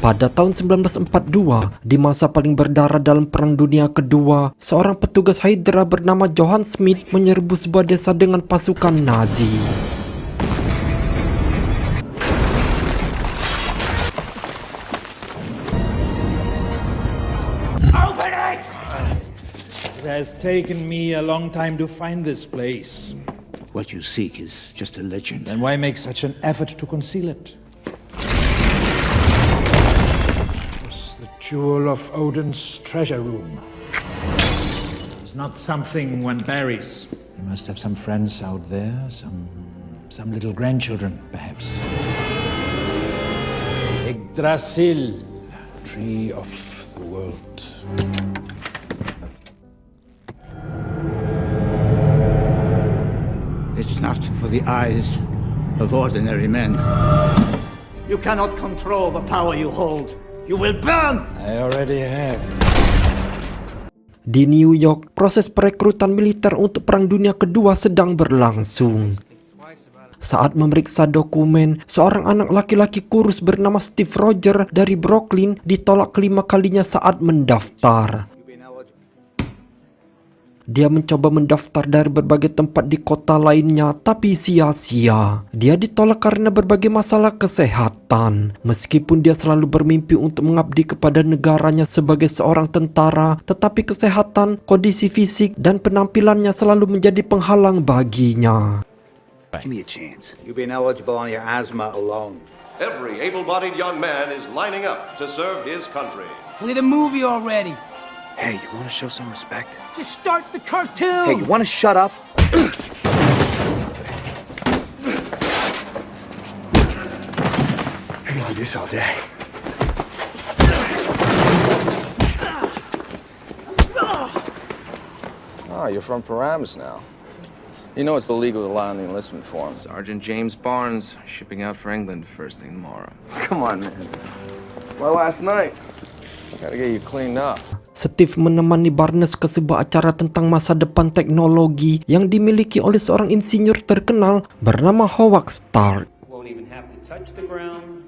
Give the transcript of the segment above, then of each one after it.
Pada tahun 1942, di masa paling berdarah dalam Perang Dunia Kedua, seorang petugas Hydra bernama Johann Schmidt menyerbu sebuah desa dengan pasukan Nazi. It has taken me a long time to find this place. What you seek is just a legend. Then why make such an effort to conceal it? It's the jewel of Odin's treasure room. It's not something one buries. You must have some friends out there, some little grandchildren, perhaps. Yggdrasil, tree of the world. It's not for the eyes of ordinary men. You cannot control the power you hold. You will burn! I already have. Di New York, proses perekrutan militer untuk Perang Dunia Kedua sedang berlangsung. Saat memeriksa dokumen, seorang anak laki-laki kurus bernama Steve Rogers dari Brooklyn ditolak kelima kalinya saat mendaftar. Dia mencoba mendaftar dari berbagai tempat di kota lainnya, tapi sia-sia. Dia ditolak karena berbagai masalah kesehatan. Meskipun dia selalu bermimpi untuk mengabdi kepada negaranya sebagai seorang tentara, tetapi kesehatan, kondisi fisik, dan penampilannya selalu menjadi penghalang baginya. Give me a chance. You've been eligible on your asthma alone. Every able-bodied young man is lining up to serve his country. Play the movie already. Hey, you want to show some respect? Just start the cartoon. Hey, you want to shut up? I can do this all day. Ah, you're from Paramus now. You know it's illegal to lie on the enlistment form. Sergeant James Barnes, shipping out for England first thing tomorrow. Come on, man. Why last night? Gotta get you cleaned up. Steve menemani Barnes ke sebuah acara tentang masa depan teknologi yang dimiliki oleh seorang insinyur terkenal bernama Howard Stark. Won't even have to touch the ground.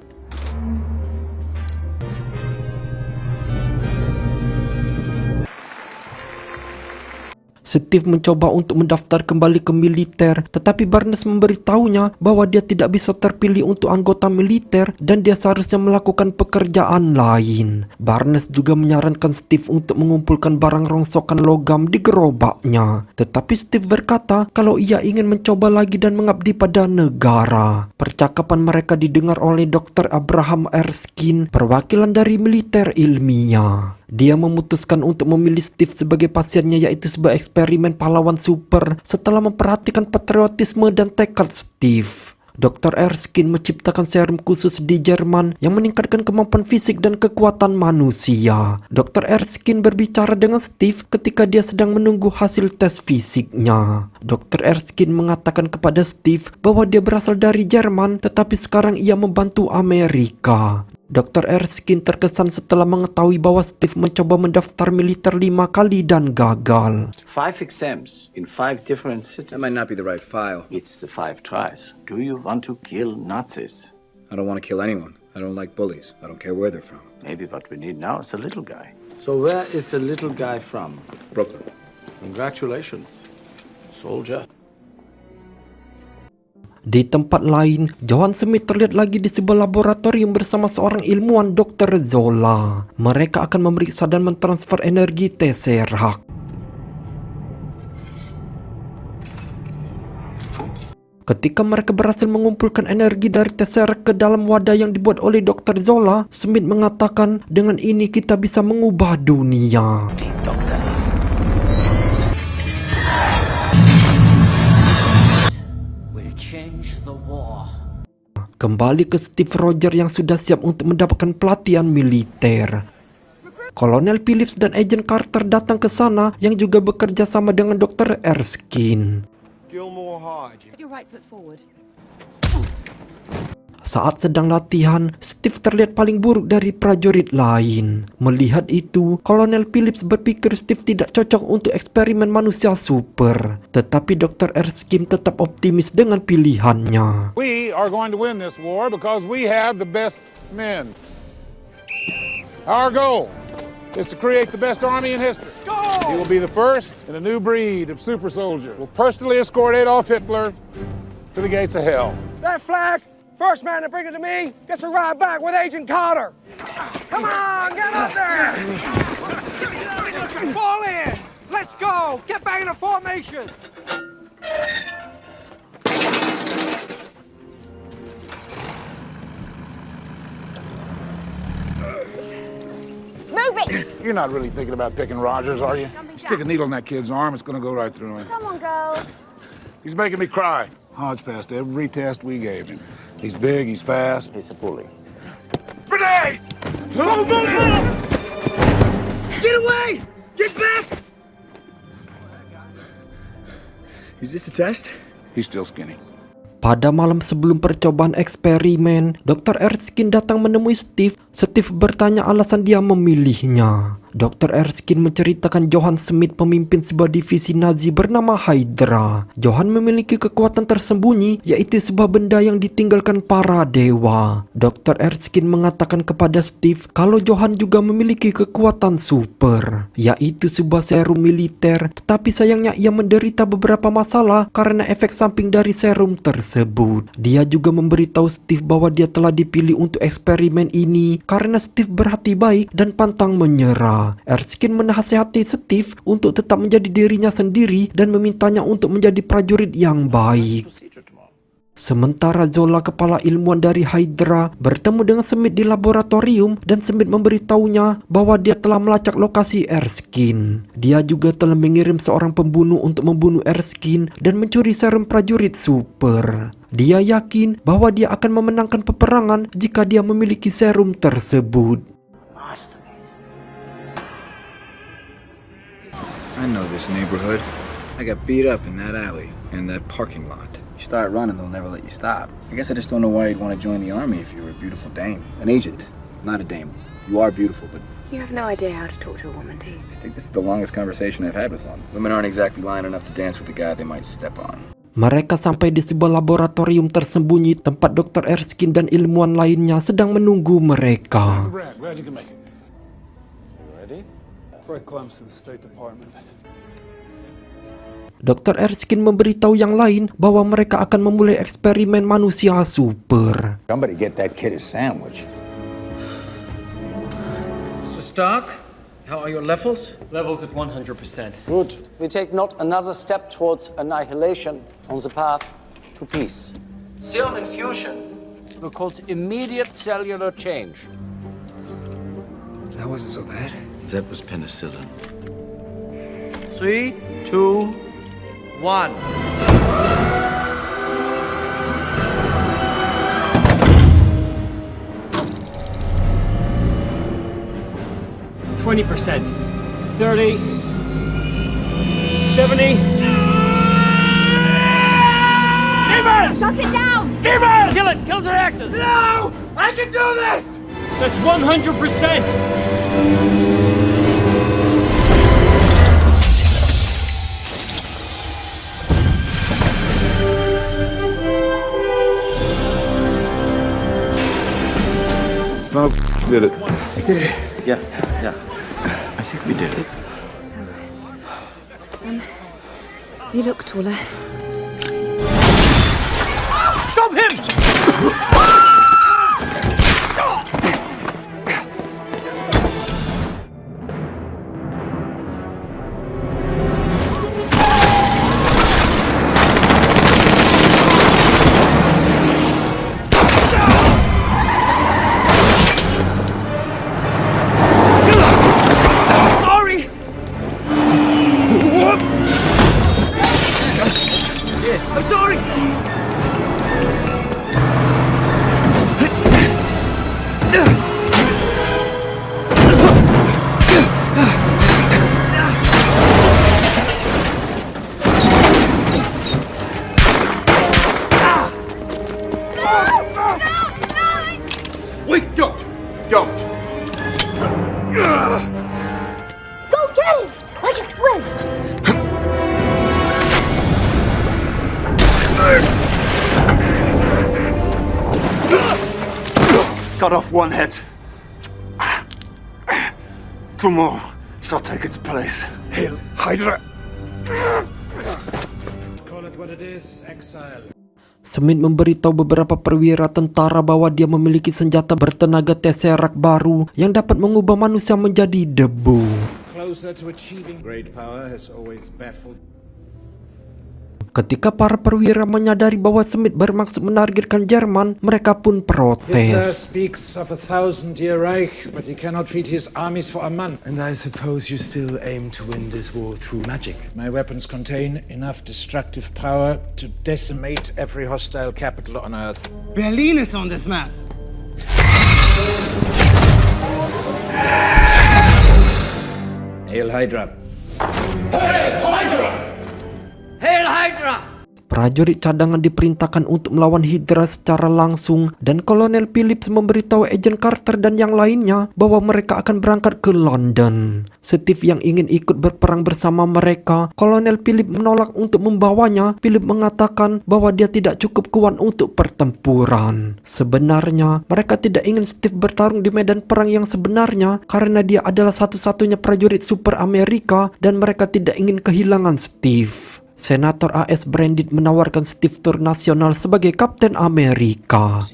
Steve mencoba untuk mendaftar kembali ke militer, tetapi Barnes memberitahunya bahwa dia tidak bisa terpilih untuk anggota militer dan dia seharusnya melakukan pekerjaan lain. Barnes juga menyarankan Steve untuk mengumpulkan barang rongsokan logam di gerobaknya, tetapi Steve berkata kalau ia ingin mencoba lagi dan mengabdi pada negara. Percakapan mereka didengar oleh Dr. Abraham Erskine, perwakilan dari militer ilmiah. Dia memutuskan untuk memilih Steve sebagai pasiennya, yaitu sebuah eksperimen pahlawan super setelah memperhatikan patriotisme dan tekad Steve. Dr. Erskine menciptakan serum khusus di Jerman yang meningkatkan kemampuan fisik dan kekuatan manusia. Dr. Erskine berbicara dengan Steve ketika dia sedang menunggu hasil tes fisiknya. Dr. Erskine mengatakan kepada Steve bahwa dia berasal dari Jerman, tetapi sekarang ia membantu Amerika. Dr. Erskine terkesan setelah mengetahui bahwa Steve mencoba mendaftar militer 5 kali dan gagal. 5 exams in 5 different cities. That might not be the right file. It's the 5 tries. Do you want to kill Nazis? I don't want to kill anyone. I don't like bullies. I don't care where they're from. Maybe what we need now is a little guy. So where is the little guy from? Brooklyn. Congratulations, soldier. Di tempat lain, Johann Schmidt terlihat lagi di sebuah laboratorium bersama seorang ilmuwan Dr. Zola. Mereka akan memeriksa dan mentransfer energi Tesseract. Ketika mereka berhasil mengumpulkan energi dari Tesseract ke dalam wadah yang dibuat oleh Dr. Zola, Schmidt mengatakan, dengan ini kita bisa mengubah dunia. Kembali ke Steve Rogers yang sudah siap untuk mendapatkan pelatihan militer. Kolonel Phillips dan Agent Carter datang ke sana yang juga bekerja sama dengan Dr. Erskine. Saat sedang latihan, Steve terlihat paling buruk dari prajurit lain. Melihat itu, Kolonel Phillips berpikir Steve tidak cocok untuk eksperimen manusia super. Tetapi Dr. Erskine tetap optimis dengan pilihannya. We are going to win this war because we have the best men. Our goal is to create the best army in history. He will be the first in a new breed of super soldier. Will personally escort Adolf Hitler to the gates of hell. That flag, first man to bring it to me gets a ride back with Agent Carter. Come on, get up there. Fall in. Let's go. Get back into formation. Move it! You're not really thinking about picking Rogers, are you? Stick a needle in that kid's arm, it's gonna go right through him. Come on, girls. He's making me cry. Hodge passed every test we gave him. He's big, he's fast. He's a bully. Grenade! Get away! Get back! Is this a test? He's still skinny. Pada malam sebelum percobaan eksperimen, Dr. Erskine datang menemui Steve. Steve bertanya alasan dia memilihnya. Dr. Erskine menceritakan Johann Schmidt, pemimpin sebuah divisi Nazi bernama Hydra. Johann memiliki kekuatan tersembunyi, yaitu sebuah benda yang ditinggalkan para dewa. Dr. Erskine mengatakan kepada Steve kalau Johann juga memiliki kekuatan super, yaitu sebuah serum militer. Tetapi sayangnya ia menderita beberapa masalah karena efek samping dari serum tersebut. Dia juga memberitahu Steve bahwa dia telah dipilih untuk eksperimen ini karena Steve berhati baik dan pantang menyerah. Erskine menasihati Steve untuk tetap menjadi dirinya sendiri dan memintanya untuk menjadi prajurit yang baik. Sementara Zola, kepala ilmuwan dari Hydra, bertemu dengan Smith di laboratorium dan Smith memberitahunya bahwa dia telah melacak lokasi Erskine. Dia juga telah mengirim seorang pembunuh untuk membunuh Erskine dan mencuri serum prajurit super. Dia yakin bahwa dia akan memenangkan peperangan jika dia memiliki serum tersebut. I know this neighborhood. I got beat up in that alley and that parking lot. You start running, they'll never let you stop. I guess I just don't know why you'd want to join the army if you were a beautiful dame. An agent, not a dame. You are beautiful, but... You have no idea how to talk to a woman, do you? I think this is the longest conversation I've had with one. Women aren't exactly lining up to dance with the guy they might step on. Mereka sampai di sebuah laboratorium tersembunyi tempat Dr. Erskine dan ilmuwan lainnya sedang menunggu mereka. Glad you can make it. Ready? Fred Clemson, State Department. Dr. Erskine memberitahu yang lain bahwa mereka akan memulai eksperimen manusia super. Somebody get that kid a sandwich. Mr. Stark, how are your levels? Levels at 100%. Good. We take not another step towards annihilation on the path to peace. Serum infusion will cause immediate cellular change. That wasn't so bad. That was penicillin. 3, 2, 1. %, 30, 70. Steven! Shut it down! Steven! Kill it! Kill the reactors! No! I can do this! That's 100%! Son of a did it. I did it. Yeah. I think we did it. You look taller. Stop him! I'm sorry! Wait, don't! Don't! Go get him! I can swim! Cut off one head. Tomorrow shall take its place. Hail Hydra! Call it what it is, exile. Smith memberitahu beberapa perwira tentara bahwa dia memiliki senjata bertenaga Tesseract baru yang dapat mengubah manusia menjadi debu. Closer to achieving great power has always baffled. Ketika para perwira menyadari bahwa Smith bermaksud menargetkan Jerman, mereka pun Hitler protes. speaks of a 1,000-year Reich, but he cannot feed his armies for a month. And I suppose you still aim to win this war through magic? My weapons contain enough destructive power to decimate every hostile capital on Earth. Berlin is on this map. Hail Hydra. Hail Hydra! Prajurit cadangan diperintahkan untuk melawan Hydra secara langsung dan Kolonel Phillips memberitahu Agent Carter dan yang lainnya bahwa mereka akan berangkat ke London. Steve yang ingin ikut berperang bersama mereka, Kolonel Phillips menolak untuk membawanya. Phillips mengatakan bahwa dia tidak cukup kuat untuk pertempuran. Sebenarnya, mereka tidak ingin Steve bertarung di medan perang yang sebenarnya karena dia adalah satu-satunya prajurit super Amerika dan mereka tidak ingin kehilangan Steve. Senator A.S. Brandit menawarkan Steve tur nasional sebagai Kapten Amerika.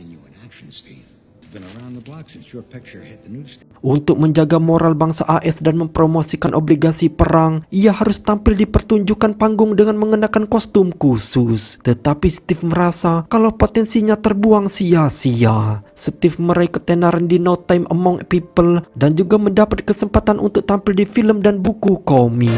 Untuk menjaga moral bangsa AS dan mempromosikan obligasi perang, ia harus tampil di pertunjukan panggung dengan mengenakan kostum khusus. Tetapi Steve merasa kalau potensinya terbuang sia-sia. Steve meraih ketenaran di No Time Among People dan juga mendapat kesempatan untuk tampil di film dan buku komik.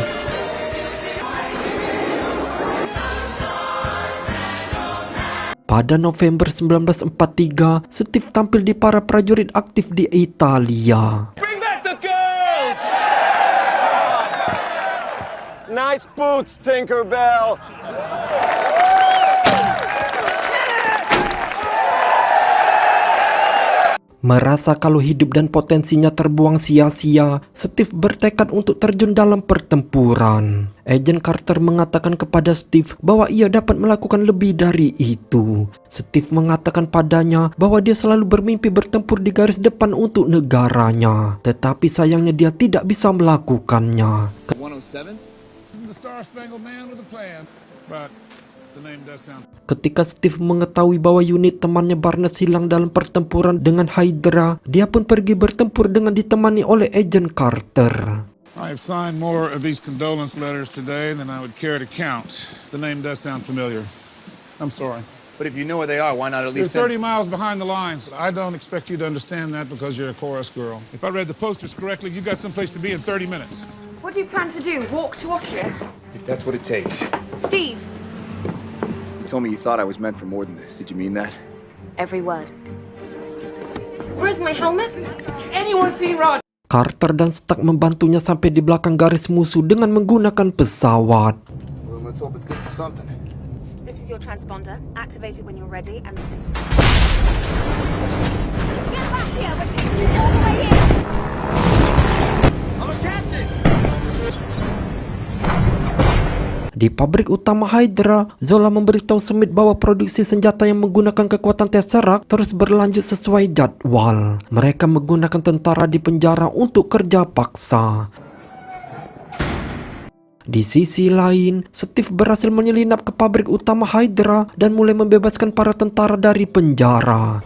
Pada November 1943, Steve tampil di para prajurit aktif di Italia. Bring back the girls! Nice boots, Tinkerbell! Merasa kalau hidup dan potensinya terbuang sia-sia, Steve bertekad untuk terjun dalam pertempuran. Agent Carter mengatakan kepada Steve bahwa ia dapat melakukan lebih dari itu. Steve mengatakan padanya bahwa dia selalu bermimpi bertempur di garis depan untuk negaranya. Tetapi sayangnya dia tidak bisa melakukannya. 107? The Star-Spangled Man with a plan, but the name does sound... Ketika Steve mengetahui bahwa unit temannya Barnes hilang dalam pertempuran dengan Hydra, dia pun pergi bertempur dengan ditemani oleh Agent Carter. I have signed more of these condolence letters today than I would care to count. The name does sound familiar. I'm sorry. But if you know where they are, why not at They're least 30 miles behind the lines. I don't expect you to understand that because you're a chorus girl. If I read the posters correctly, you got someplace to be in 30 minutes. What do you plan to do? Walk to Austria? If that's what it takes. Steve! You told me you thought I was meant for more than this. Did you mean that? Every word. Where's my helmet? Anyone see Rod? Carter dan Stark membantunya sampai di belakang garis musuh dengan menggunakan pesawat. Well, let's hope it's good for something. This is your transponder. Activate it when you're ready and... Get back here! We're taking you all the way here! I'm a captain! Di pabrik utama Hydra, Zola memberitahu Smith bahwa produksi senjata yang menggunakan kekuatan Tesseract terus berlanjut sesuai jadwal. Mereka menggunakan tentara di penjara untuk kerja paksa. Di sisi lain, Steve berhasil menyelinap ke pabrik utama Hydra dan mulai membebaskan para tentara dari penjara.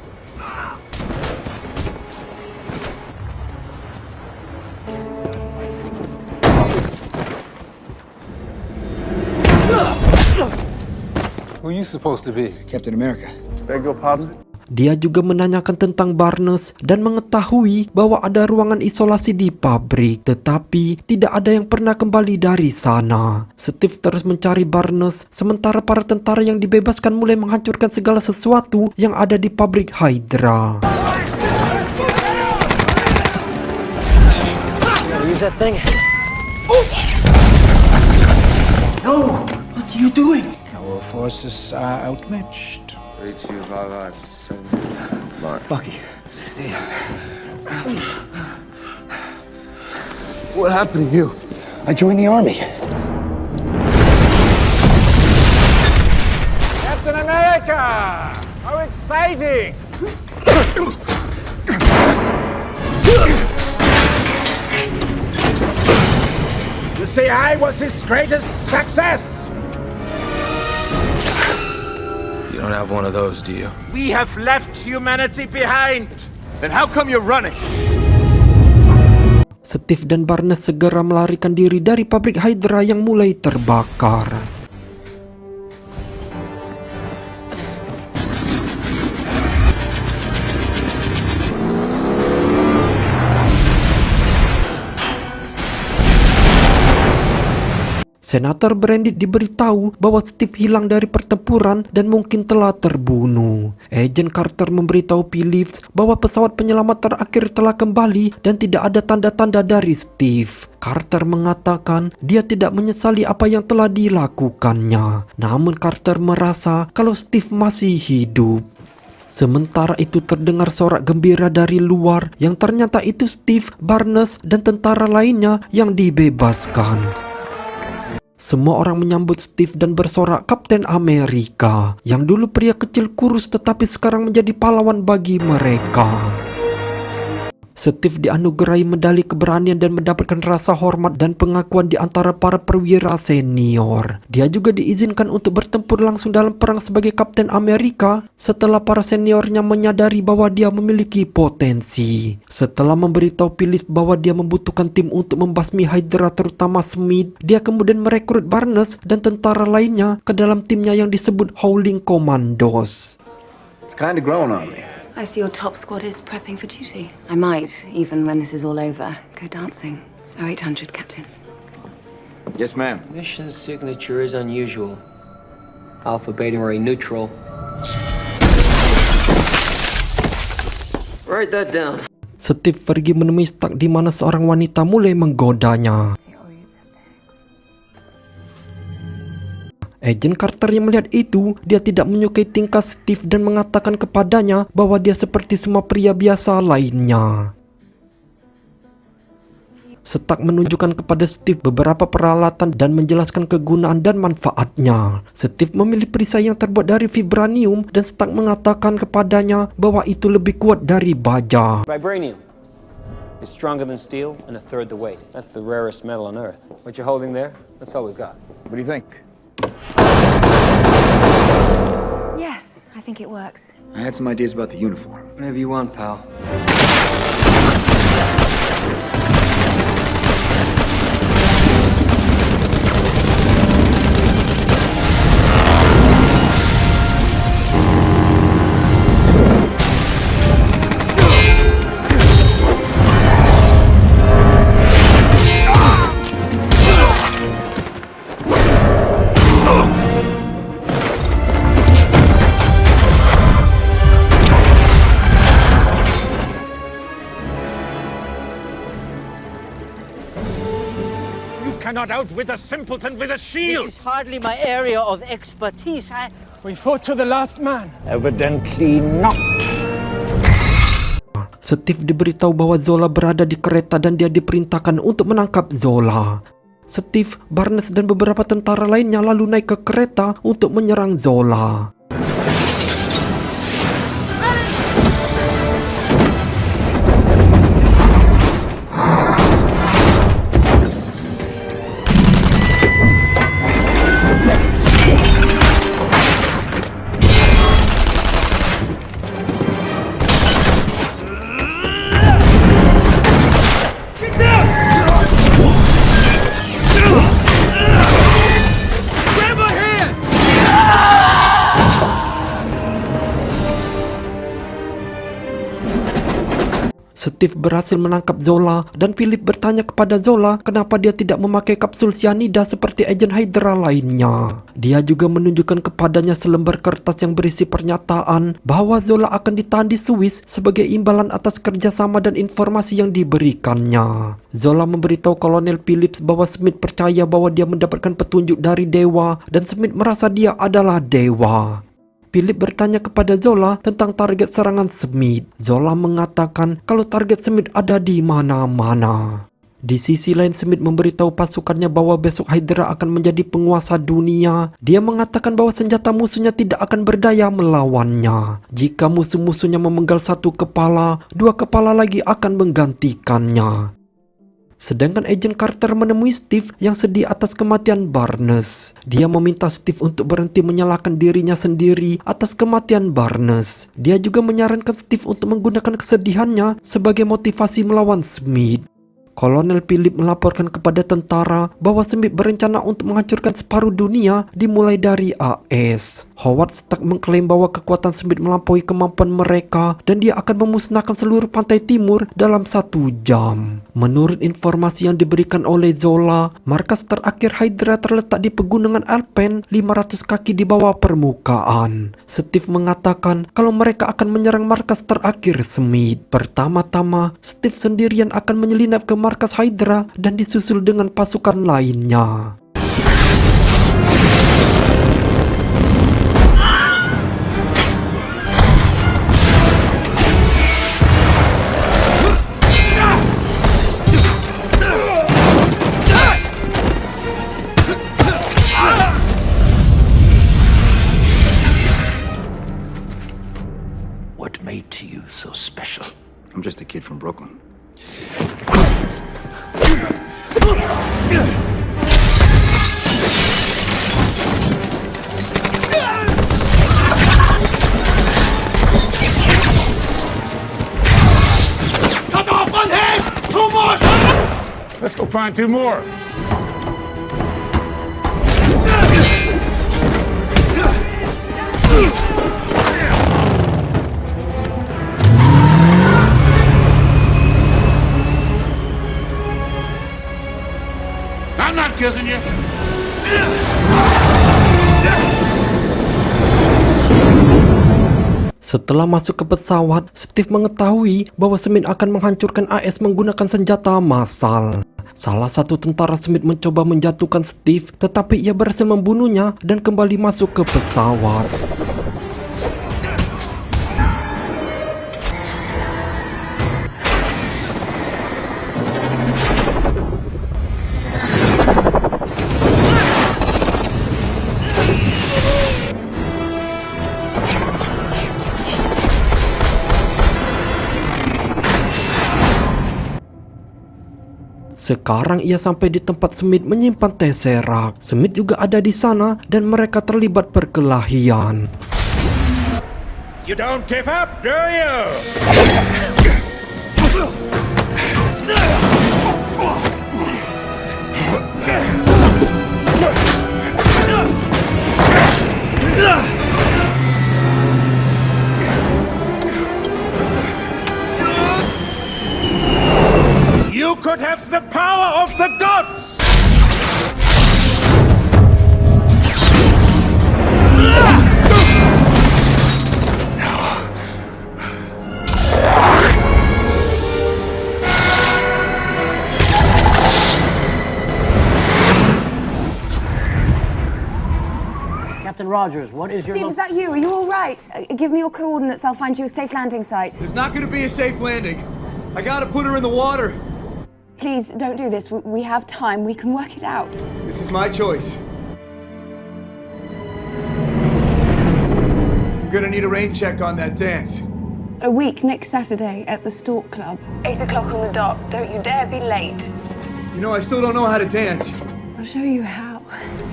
Who are you supposed to be? Captain America. Beg your pardon? Dia juga menanyakan tentang Barnes dan mengetahui bahwa ada ruangan isolasi di pabrik, tetapi tidak ada yang pernah kembali dari sana. Steve terus mencari Barnes, sementara para tentara yang dibebaskan mulai menghancurkan segala sesuatu yang ada di pabrik Hydra. Use that thing. No! What are you doing? Our forces are outmatched. 3255. Mark. Bucky. Steve. What happened to you? I joined the army. Captain America! How exciting! You see, I was his greatest success. You don't have one of those, do you? We have left humanity behind. Then how come you're running? Steve dan Barnes segera melarikan diri dari pabrik Hydra yang mulai terbakar. Senator Brandit diberitahu bahwa Steve hilang dari pertempuran dan mungkin telah terbunuh. Agent Carter memberitahu Phillips bahwa pesawat penyelamat terakhir telah kembali dan tidak ada tanda-tanda dari Steve. Carter mengatakan dia tidak menyesali apa yang telah dilakukannya. Namun Carter merasa kalau Steve masih hidup. Sementara itu terdengar sorak gembira dari luar yang ternyata itu Steve, Barnes, dan tentara lainnya yang dibebaskan. Semua orang menyambut Steve dan bersorak Kapten Amerika, yang dulu pria kecil kurus tetapi sekarang menjadi pahlawan bagi mereka. Steve dianugerahi medali keberanian dan mendapatkan rasa hormat dan pengakuan di antara para perwira senior. Dia juga diizinkan untuk bertempur langsung dalam perang sebagai Kapten Amerika setelah para seniornya menyadari bahwa dia memiliki potensi. Setelah memberitahu Phillips bahwa dia membutuhkan tim untuk membasmi Hydra terutama Smith, dia kemudian merekrut Barnes dan tentara lainnya ke dalam timnya yang disebut Howling Commandos. It's kind of growing on me. I see your top squad is prepping for duty. I might, even when this is all over, go dancing. 0800, Captain. Yes, ma'am. Mission signature is unusual. Alpha Beta Ray neutral. Write that down. Steve pergi menemui Stark di mana seorang wanita mulai menggodanya. Agent Carter yang melihat itu, dia tidak menyukai tingkah Steve dan mengatakan kepadanya bahwa dia seperti semua pria biasa lainnya. Stark menunjukkan kepada Steve beberapa peralatan dan menjelaskan kegunaan dan manfaatnya. Steve memilih perisai yang terbuat dari vibranium dan Stark mengatakan kepadanya bahwa itu lebih kuat dari baja. Vibranium is stronger than steel and a third the weight. That's the rarest metal on Earth. What you're holding there, that's all we've got. What do you think? Yes, I think it works. I had some ideas about the uniform. Whatever you want, pal. Cannot outwit a simpleton with a shield! This is hardly my area of expertise. We fought to the last man. Evidently not. Steve diberitahu bahwa Zola berada di kereta dan dia diperintahkan untuk menangkap Zola. Steve, Barnes, dan beberapa tentara lainnya lalu naik ke kereta untuk menyerang Zola. Steve berhasil menangkap Zola dan Philip bertanya kepada Zola kenapa dia tidak memakai kapsul cyanida seperti agen Hydra lainnya. Dia juga menunjukkan kepadanya selembar kertas yang berisi pernyataan bahwa Zola akan ditahan di Swiss sebagai imbalan atas kerjasama dan informasi yang diberikannya. Zola memberitahu Kolonel Phillips bahwa Smith percaya bahwa dia mendapatkan petunjuk dari dewa dan Smith merasa dia adalah dewa. Philip bertanya kepada Zola tentang target serangan Smith. Zola mengatakan kalau target Smith ada di mana-mana. Di sisi lain, Smith memberitahu pasukannya bahwa besok Hydra akan menjadi penguasa dunia. Dia mengatakan bahwa senjata musuhnya tidak akan berdaya melawannya. Jika musuh-musuhnya memenggal satu kepala, dua kepala lagi akan menggantikannya. Sedangkan Agent Carter menemui Steve yang sedih atas kematian Barnes. Dia meminta Steve untuk berhenti menyalahkan dirinya sendiri atas kematian Barnes. Dia juga menyarankan Steve untuk menggunakan kesedihannya sebagai motivasi melawan Smith. Kolonel Philip melaporkan kepada tentara bahwa Smith berencana untuk menghancurkan separuh dunia dimulai dari AS. Howard Stark mengklaim bahwa kekuatan Smith melampaui kemampuan mereka dan dia akan memusnahkan seluruh pantai timur dalam 1 jam. Menurut informasi yang diberikan oleh Zola, markas terakhir Hydra terletak di pegunungan Alpen 500 kaki di bawah permukaan. Steve mengatakan kalau mereka akan menyerang markas terakhir Smith. Pertama-tama, Steve sendirian akan menyelinap ke markas Hydra dan disusul dengan pasukan lainnya. What made you so special? I'm just a kid from Brooklyn. Cut off one head! 2 more! Let's go find 2 more. I'm not kissing you. Setelah masuk ke pesawat, Steve mengetahui bahwa Smith akan menghancurkan AS menggunakan senjata massal. Salah satu tentara Smith mencoba menjatuhkan Steve, tetapi ia berhasil membunuhnya dan kembali masuk ke pesawat. Sekarang ia sampai di tempat Smith menyimpan Tesseract. Smith juga ada di sana dan mereka terlibat perkelahian. You don't give up, do you? You could have the power of the gods! Captain Rogers, what is your... Steve, is that you? Are you all right? Give me your coordinates. I'll find you a safe landing site. There's not gonna be a safe landing. I gotta put her in the water. Please, don't do this. We have time. We can work it out. This is my choice. I'm gonna need a rain check on that dance. A week next Saturday at the Stork Club. 8 o'clock on the dot. Don't you dare be late. You know, I still don't know how to dance. I'll show you how.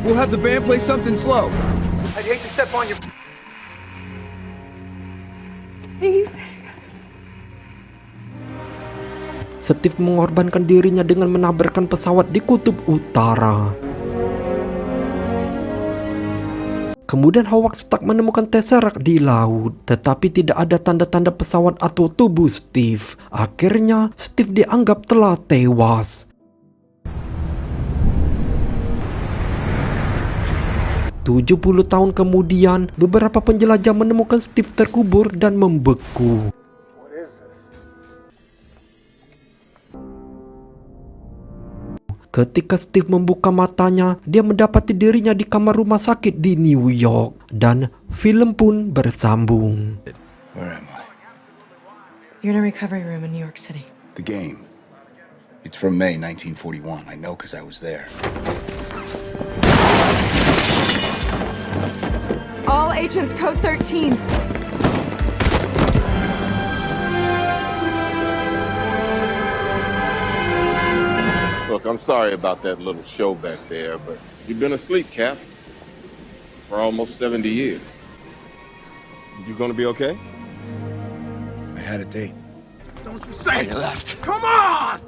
We'll have the band play something slow. I'd hate to step on your... Steve. Steve mengorbankan dirinya dengan menabrakkan pesawat di kutub utara. Kemudian Howard Stark menemukan Tesseract di laut, tetapi tidak ada tanda-tanda pesawat atau tubuh Steve. Akhirnya, Steve dianggap telah tewas. 70 tahun kemudian, beberapa penjelajah menemukan Steve terkubur dan membeku. Ketika Steve membuka matanya, dia mendapati dirinya di kamar rumah sakit di New York. Dan film pun bersambung. Where am I? You're in a recovery room in New York City. The game. It's from May 1941. I know because I was there. All agents, code 13. I'm sorry about that little show back there, but you've been asleep, Cap, for almost 70 years. You gonna be okay? I had a date. Don't you say You left. Come on!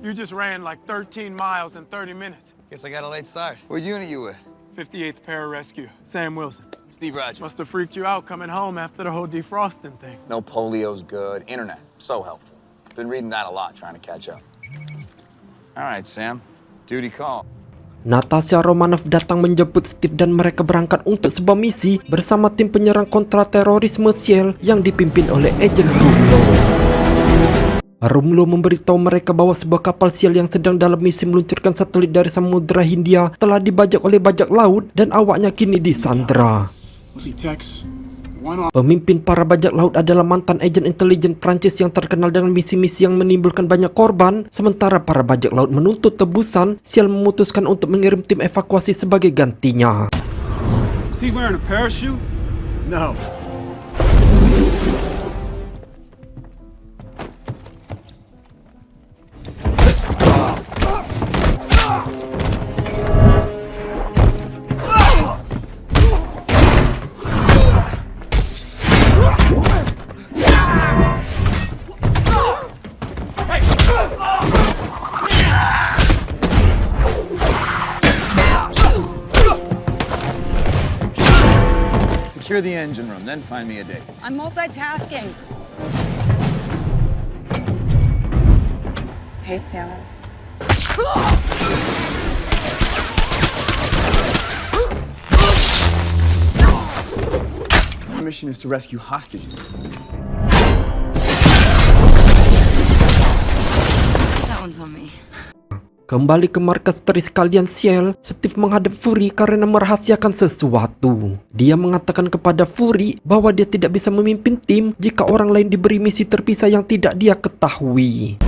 You just ran like 13 miles in 30 minutes. Guess I got a late start. What unit you with? 58th Pararescue. Sam Wilson. Steve Rogers. Must have freaked you out coming home after the whole defrosting thing. No polio's good. Internet, so helpful. Been reading that a lot, trying to catch up. All right, Sam. Duty call. Natasha Romanoff datang menjemput Steve dan mereka berangkat untuk sebuah misi bersama tim penyerang kontraterorisme SEAL yang dipimpin oleh Agent Rumlow. Rumlow memberitahu mereka bahwa sebuah kapal SEAL yang sedang dalam misi meluncurkan satelit dari Samudra Hindia telah dibajak oleh bajak laut dan awaknya kini disandra. Pemimpin para bajak laut adalah mantan agen intelijen Prancis yang terkenal dengan misi-misi yang menimbulkan banyak korban. Sementara para bajak laut menuntut tebusan, SEAL memutuskan untuk mengirim tim evakuasi sebagai gantinya. Is he wearing a parachute? No. Secure the engine room, then find me a date. I'm multitasking. Hey, Sailor. Our mission is to rescue hostages. That one's on me. Kembali ke markas sekalian SEAL, Steve menghadap Fury karena merahasiakan sesuatu. Dia mengatakan kepada Fury bahwa dia tidak bisa memimpin tim jika orang lain diberi misi terpisah yang tidak dia ketahui.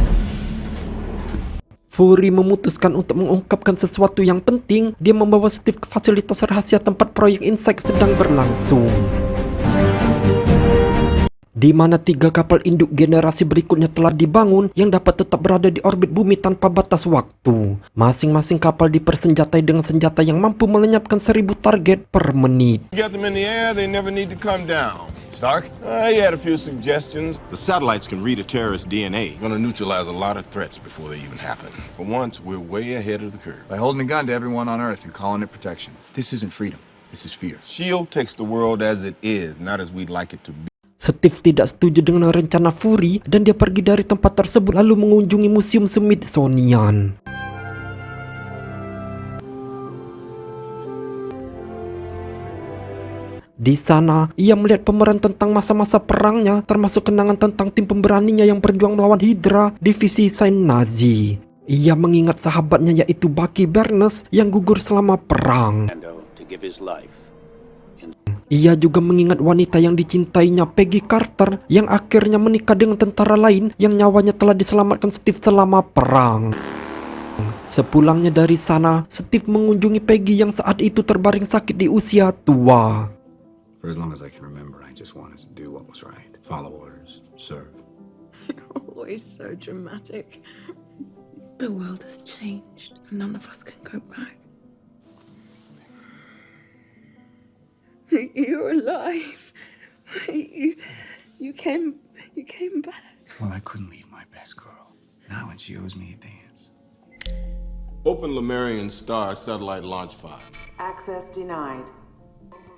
Fury memutuskan untuk mengungkapkan sesuatu yang penting. Dia membawa Steve ke fasilitas rahasia tempat proyek Insight sedang berlangsung, di mana 3 kapal induk generasi berikutnya telah dibangun yang dapat tetap berada di orbit bumi tanpa batas waktu. Masing-masing kapal dipersenjatai dengan senjata yang mampu melenyapkan 1000 target per menit. You get them in the air, they never need to come down. Stark? He had a few suggestions. The satellites can read a terrorist DNA. We're gonna neutralize a lot of threats before they even happen. For once, we're way ahead of the curve. By holding a gun to everyone on Earth and calling it protection. This isn't freedom. This is fear. SHIELD takes the world as it is, not as we'd like it to be. Steve tidak setuju dengan rencana Fury dan dia pergi dari tempat tersebut lalu mengunjungi Museum Smithsonian. Di sana, ia melihat pemeran tentang masa-masa perangnya, termasuk kenangan tentang tim pemberaninya yang berjuang melawan Hydra, divisi Saint Nazi. Ia mengingat sahabatnya yaitu Bucky Barnes yang gugur selama perang. Ia juga mengingat wanita yang dicintainya, Peggy Carter, yang akhirnya menikah dengan tentara lain yang nyawanya telah diselamatkan Steve selama perang. Sepulangnya dari sana, Steve mengunjungi Peggy yang saat itu terbaring sakit di usia tua. For as long as I can remember, I just wanted to do what was right. Follow orders, serve. You're always so dramatic. The world has changed. None of us can go back. You're alive. You came back. Well, I couldn't leave my best girl. Now when she owes me a dance. Open Lemurian Star satellite launch file. Access denied.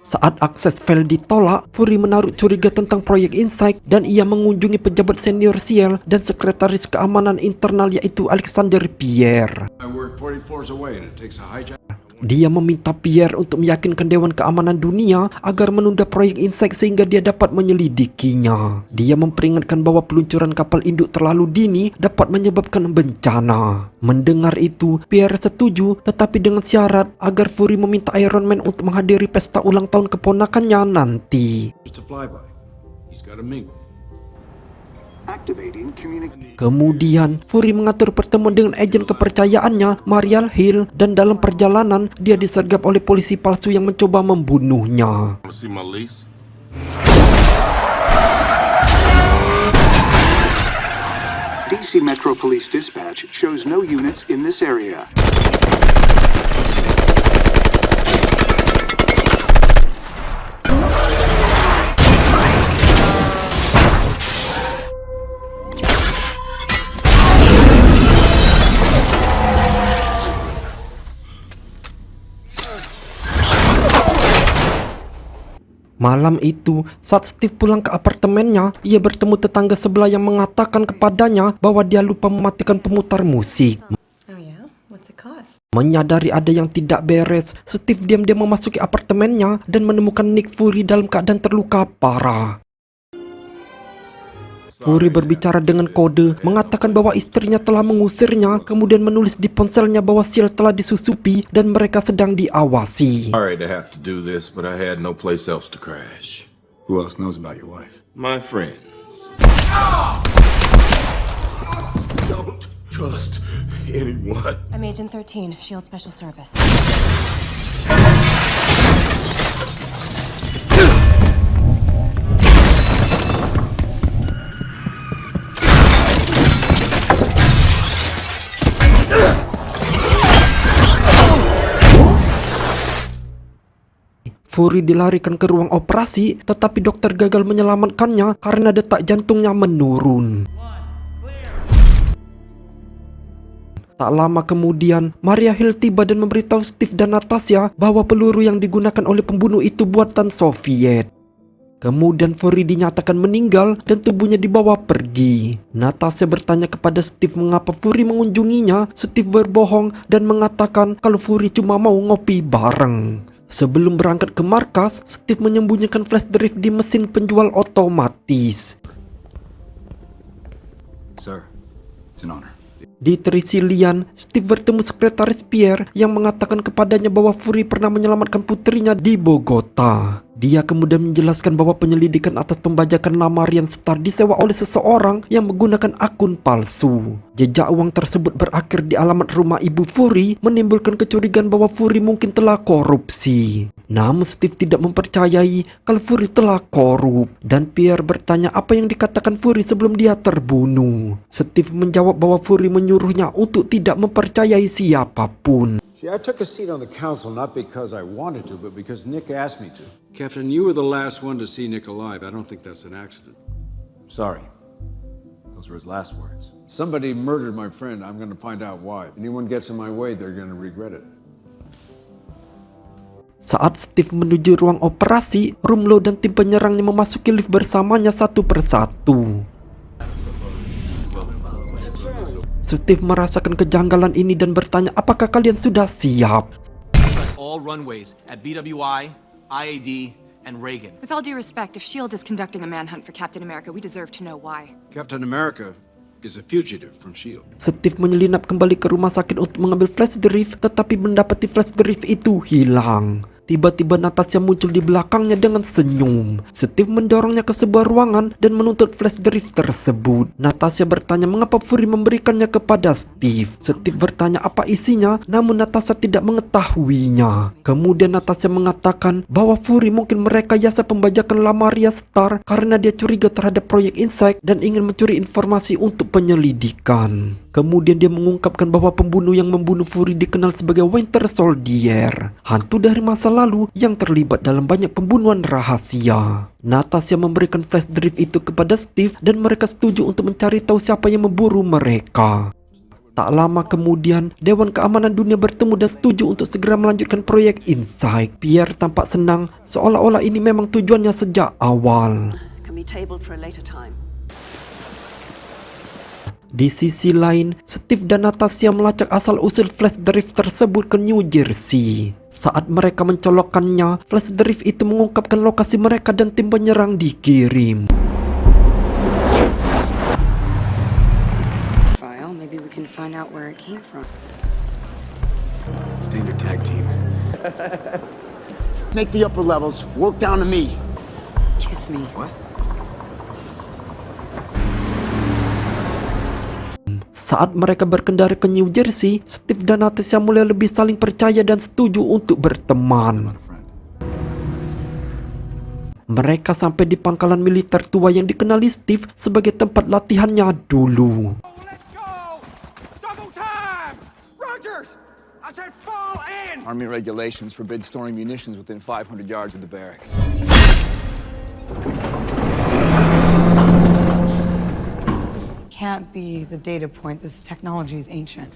Saat akses file ditolak, Fury menaruh curiga tentang proyek Insight dan ia mengunjungi pejabat senior SEAL dan sekretaris keamanan internal yaitu Alexander Pierre. I work 40 floors away and it takes a hijack. Dia meminta Pierre untuk meyakinkan Dewan Keamanan Dunia agar menunda proyek Insight sehingga dia dapat menyelidikinya. Dia memperingatkan bahwa peluncuran kapal induk terlalu dini dapat menyebabkan bencana. Mendengar itu, Pierre setuju, tetapi dengan syarat agar Fury meminta Iron Man untuk menghadiri pesta ulang tahun keponakannya nanti. Just a flyby. He's got a mingle. Kemudian, Fury mengatur pertemuan dengan agen kepercayaannya, Marial Hill, dan dalam perjalanan, dia disergap oleh polisi palsu yang mencoba membunuhnya. These DC Metro Police dispatch shows no units in this area. Malam itu, saat Steve pulang ke apartemennya, ia bertemu tetangga sebelah yang mengatakan kepadanya bahwa dia lupa mematikan pemutar musik. Menyadari ada yang tidak beres, Steve diam-diam memasuki apartemennya dan menemukan Nick Fury dalam keadaan terluka parah. Fury berbicara dengan kode, mengatakan bahwa istrinya telah mengusirnya, kemudian menulis di ponselnya bahwa Shield telah disusupi dan mereka sedang diawasi. Sorry to have to do this, but I had no place else to crash. Who else knows about your wife? My friends. Don't trust anyone. I'm Agent 13, Shield Special Service. Fury dilarikan ke ruang operasi, tetapi dokter gagal menyelamatkannya karena detak jantungnya menurun. Tak lama kemudian, Maria Hill tiba dan memberitahu Steve dan Natasha bahwa peluru yang digunakan oleh pembunuh itu buatan Soviet. Kemudian Fury dinyatakan meninggal dan tubuhnya dibawa pergi. Natasha bertanya kepada Steve mengapa Fury mengunjunginya. Steve berbohong dan mengatakan kalau Fury cuma mau ngopi bareng. Sebelum berangkat ke markas, Steve menyembunyikan flash drive di mesin penjual otomatis. Sir, it's an honor. Di Trisilian, Steve bertemu sekretaris Pierre yang mengatakan kepadanya bahwa Fury pernah menyelamatkan putrinya di Bogota. Dia kemudian menjelaskan bahwa penyelidikan atas pembajakan lamarian Star disewa oleh seseorang yang menggunakan akun palsu. Jejak uang tersebut berakhir di alamat rumah ibu Fury, menimbulkan kecurigaan bahwa Fury mungkin telah korupsi. Namun Steve tidak mempercayai kalau Fury telah korup, dan Pierre bertanya apa yang dikatakan Fury sebelum dia terbunuh. Steve menjawab bahwa Fury menyuruhnya untuk tidak mempercayai siapapun. See, I took a seat on the council not because I wanted to, but because Nick asked me to. Captain, you were the last one to see Nick alive. I don't think that's an accident. Sorry. Those were his last words. Somebody murdered my friend. I'm going to find out why. If anyone gets in my way, they're going to regret it. Saat Steve menuju ruang operasi, Rumlow dan tim penyerangnya memasuki lift bersamanya satu persatu. Steve merasakan kejanggalan ini dan bertanya apakah kalian sudah siap. All runways at BWI, IAD, and Reagan. With all due respect, if S.H.I.E.L.D. is conducting a manhunt for Captain America, we deserve to know why. Captain America is a fugitive from S.H.I.E.L.D. Steve menyelinap kembali ke rumah sakit untuk mengambil flash drive, tetapi mendapati flash drive itu hilang. Tiba-tiba Natasha muncul di belakangnya dengan senyum. Steve mendorongnya ke sebuah ruangan dan menuntut flash drive tersebut. Natasha bertanya mengapa Fury memberikannya kepada Steve. Steve bertanya apa isinya, namun Natasha tidak mengetahuinya. Kemudian Natasha mengatakan bahwa Fury mungkin merekayasa pembajakan Lamaria Star karena dia curiga terhadap proyek Insight dan ingin mencuri informasi untuk penyelidikan. Kemudian dia mengungkapkan bahwa pembunuh yang membunuh Fury dikenal sebagai Winter Soldier, hantu dari masa lalu yang terlibat dalam banyak pembunuhan rahasia. Natasha memberikan flash drive itu kepada Steve dan mereka setuju untuk mencari tahu siapa yang memburu mereka. Tak lama kemudian, Dewan Keamanan Dunia bertemu dan setuju untuk segera melanjutkan proyek Insight. Pierre tampak senang, seolah-olah ini memang tujuannya sejak awal. Can be tabled for a later time. Di sisi lain, Steve dan Natasha melacak asal-usul flash drive tersebut ke New Jersey. Saat mereka mencolokkannya, flash drive itu mengungkapkan lokasi mereka dan tim penyerang dikirim. File, maybe we can find out where it came from. Standard tag team. Make the upper levels, work down to me. Kiss me. What? Saat mereka berkendara ke New Jersey, Steve dan Natasha mulai lebih saling percaya dan setuju untuk berteman. Mereka sampai di pangkalan militer tua yang dikenali Steve sebagai tempat latihannya dulu. Army regulations forbid storing munitions within 500 yards of the barracks. This can't be the data point. This technology is ancient.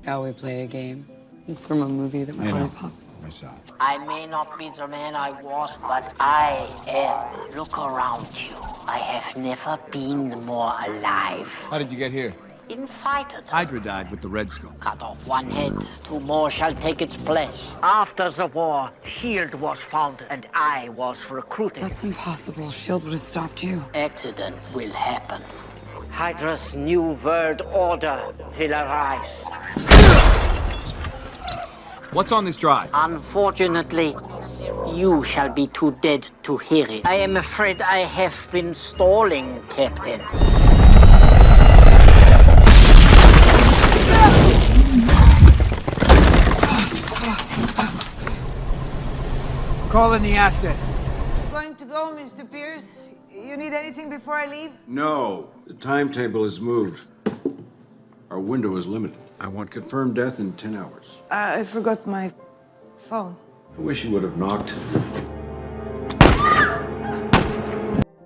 Shall we play a game? It's from a movie that was really popular. I saw it. I may not be the man I was, but I am. Look around you. I have never been more alive. How did you get here? Invited. Hydra died with the Red Skull. Cut off one head, 2 more shall take its place. After the war, S.H.I.E.L.D. was founded, and I was recruited. That's impossible. S.H.I.E.L.D. would have stopped you. Accidents will happen. Hydra's new world order will arise. What's on this drive? Unfortunately, you shall be too dead to hear it. I am afraid I have been stalling, Captain. Calling the asset. Going to go, Mr. Pierce? You need anything before I leave? No, the timetable is moved. Our window is limited. I want confirmed death in 10 hours. I forgot my phone. I wish you would have knocked.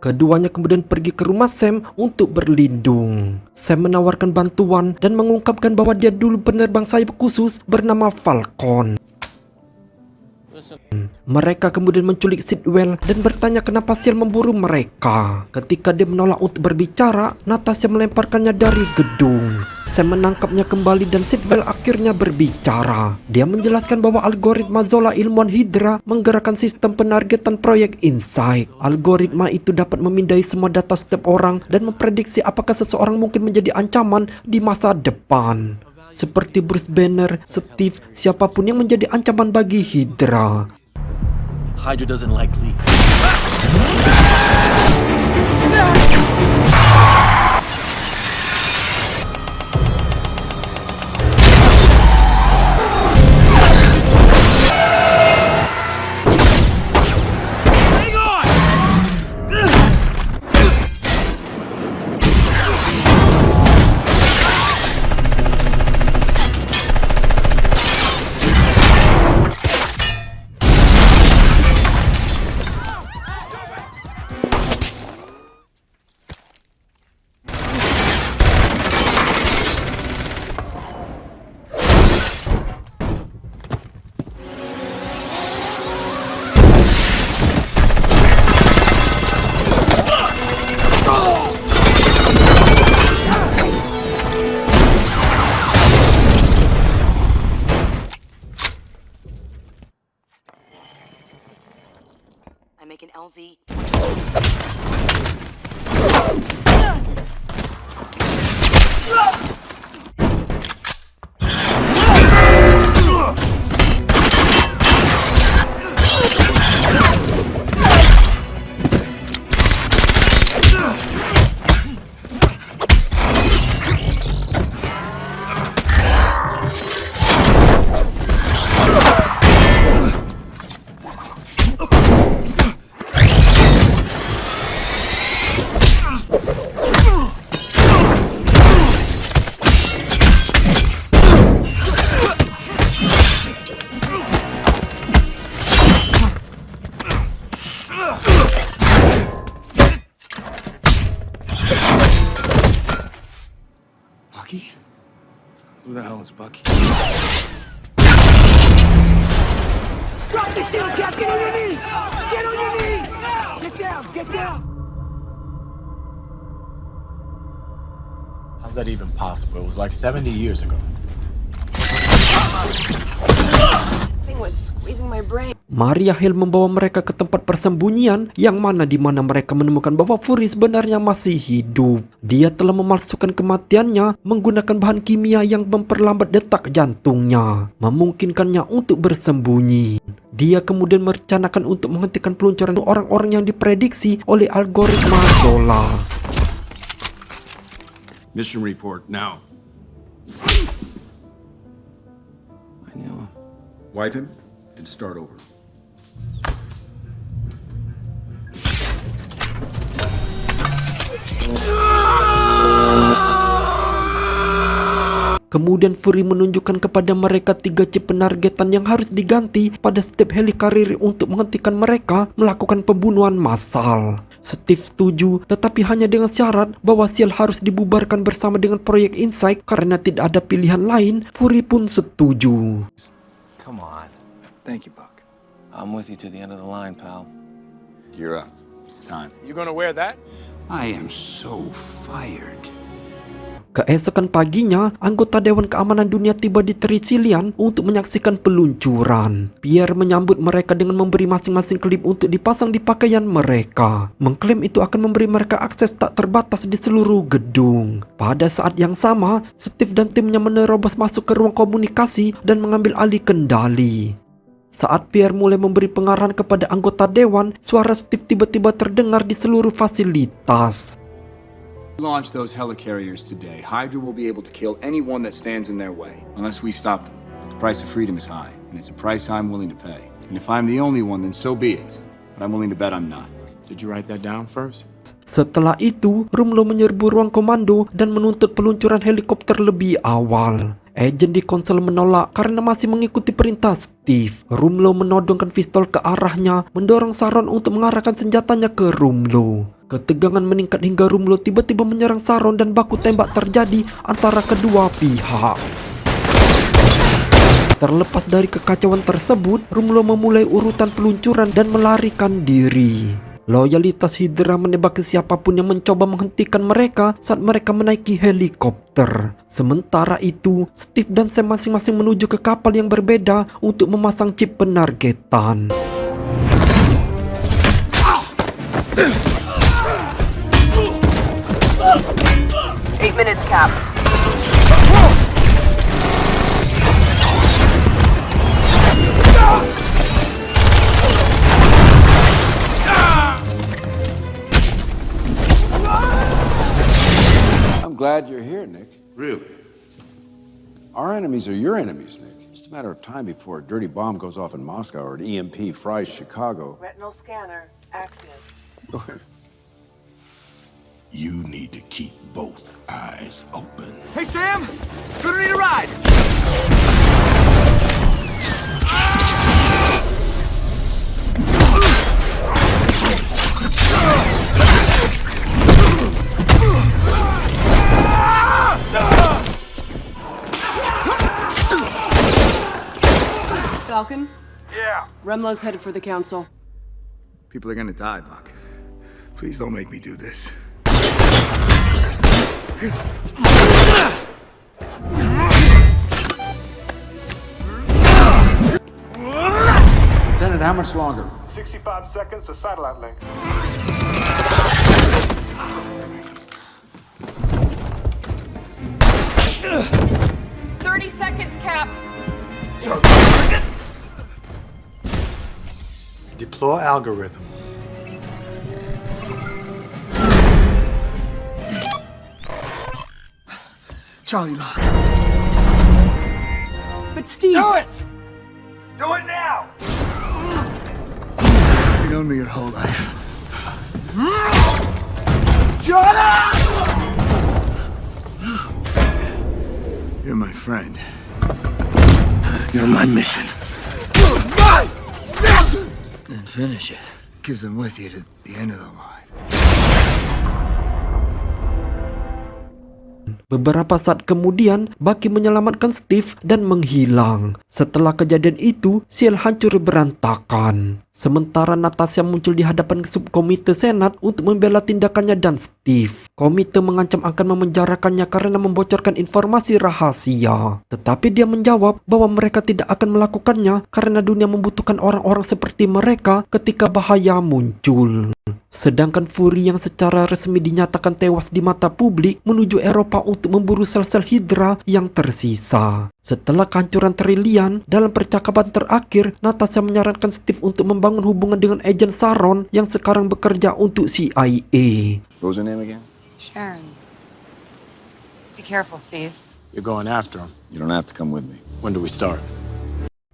Keduanya kemudian pergi ke rumah Sam untuk berlindung. Sam menawarkan bantuan dan mengungkapkan bahwa dia dulu penerbang sayap khusus bernama Falcon. Mereka kemudian menculik Sitwell dan bertanya kenapa Sial memburu mereka. Ketika dia menolak untuk berbicara, Natasha melemparkannya dari gedung. Sam menangkapnya kembali dan Sitwell akhirnya berbicara. Dia menjelaskan bahwa algoritma Zola ilmuwan Hydra menggerakkan sistem penargetan proyek Insight. Algoritma itu dapat memindai semua data setiap orang dan memprediksi apakah seseorang mungkin menjadi ancaman di masa depan. Seperti Bruce Banner, Steve, siapapun yang menjadi ancaman bagi Hydra. Hydra doesn't like Lee. I make an LZ. Bucky? Who the hell is Bucky? Drop the shield, Cap! Get on your knees! Get on your knees! Get down! Get down! How's that even possible? It was like 70 years ago. Thing was squeezing my brain. Maria Hill membawa mereka ke tempat persembunyian yang mana mereka menemukan bahwa Fury sebenarnya masih hidup. Dia telah memalsukan kematiannya menggunakan bahan kimia yang memperlambat detak jantungnya, memungkinkannya untuk bersembunyi. Dia kemudian merencanakan untuk menghentikan peluncuran orang-orang yang diprediksi oleh algoritma Zola. Mission report now. I knew him. Wipe him and start over. Kemudian Fury menunjukkan kepada mereka 3 chip penargetan yang harus diganti pada setiap helikarrier untuk menghentikan mereka melakukan pembunuhan massal. Steve setuju, tetapi hanya dengan syarat bahwa SEAL harus dibubarkan bersama dengan proyek Insight karena tidak ada pilihan lain. Fury pun setuju. Come on. Thank you, Buck. I'm with you to the end of the line, pal. Gear up. It's time. You gonna wear that? I am so fired. Keesokan paginya, anggota Dewan Keamanan Dunia tiba di Trisilian untuk menyaksikan peluncuran. Pierre menyambut mereka dengan memberi masing-masing klip untuk dipasang di pakaian mereka. Mengklaim itu akan memberi mereka akses tak terbatas di seluruh gedung. Pada saat yang sama, Steve dan timnya menerobos masuk ke ruang komunikasi dan mengambil alih kendali. Saat Pierre mulai memberi pengarahan kepada anggota Dewan, suara Steve tiba-tiba terdengar di seluruh fasilitas. Launch those helicarriers today. Hydra will be able to kill anyone that stands in their way, unless we stop them. But the price of freedom is high, and it's a price I'm willing to pay. And if I'm the only one, then so be it. But I'm willing to bet I'm not. Did you write that down first? Setelah itu, Rumlow menyerbu ruang komando dan menuntut peluncuran helikopter lebih awal. Agen di konsol menolak karena masih mengikuti perintah Steve. Rumlow menodongkan pistol ke arahnya, mendorong Saron untuk mengarahkan senjatanya ke Rumlow. Ketegangan meningkat hingga Rumlow tiba-tiba menyerang Saron dan baku tembak terjadi antara kedua pihak. Terlepas dari kekacauan tersebut, Rumlow memulai urutan peluncuran dan melarikan diri. Loyalitas Hydra menembaki siapapun yang mencoba menghentikan mereka saat mereka menaiki helikopter. Sementara itu, Steve dan Sam masing-masing menuju ke kapal yang berbeda untuk memasang chip penargetan. Eight minutes, Cap. I'm glad you're here, Nick. Really? Our enemies are your enemies, Nick. It's a matter of time before a dirty bomb goes off in Moscow or an EMP fries Chicago. Retinal scanner active. You need to keep both eyes open. Hey, Sam! Gonna need a ride! Falcon? Yeah. Rumlow's headed for the council. People are gonna die, Buck. Please don't make me do this. Lieutenant, how much longer? 65 seconds to satellite link. Seconds, Cap. Deploy algorithm. Charlie Lock. But Steve... Do it! Do it now! You've known me your whole life. Shut up! You're my friend. You're my mission. Then finish it, because I'm with you to the end of the line. Beberapa saat kemudian, Bucky menyelamatkan Steve dan menghilang. Setelah kejadian itu, SEAL hancur berantakan. Sementara Natasha muncul di hadapan subkomite Senat untuk membela tindakannya dan Steve. Komite mengancam akan memenjarakannya karena membocorkan informasi rahasia. Tetapi dia menjawab bahwa mereka tidak akan melakukannya karena dunia membutuhkan orang-orang seperti mereka ketika bahaya muncul. Sedangkan Fury yang secara resmi dinyatakan tewas di mata publik menuju Eropa untuk memburu sel-sel Hydra yang tersisa. Setelah kehancuran Trillian, dalam percakapan terakhir, Natasha menyarankan Steve untuk membangun hubungan dengan agen Saron yang sekarang bekerja untuk CIA. What was her name again? Sharon. Be careful, Steve. You're going after him. You don't have to come with me. When do we start?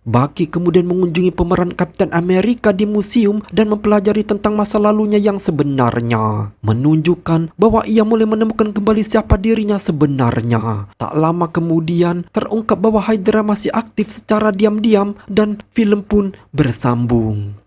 Bucky kemudian mengunjungi pemeran Kapten Amerika di museum dan mempelajari tentang masa lalunya yang sebenarnya, menunjukkan bahwa ia mulai menemukan kembali siapa dirinya sebenarnya. Tak lama kemudian terungkap bahwa Hydra masih aktif secara diam-diam dan film pun bersambung.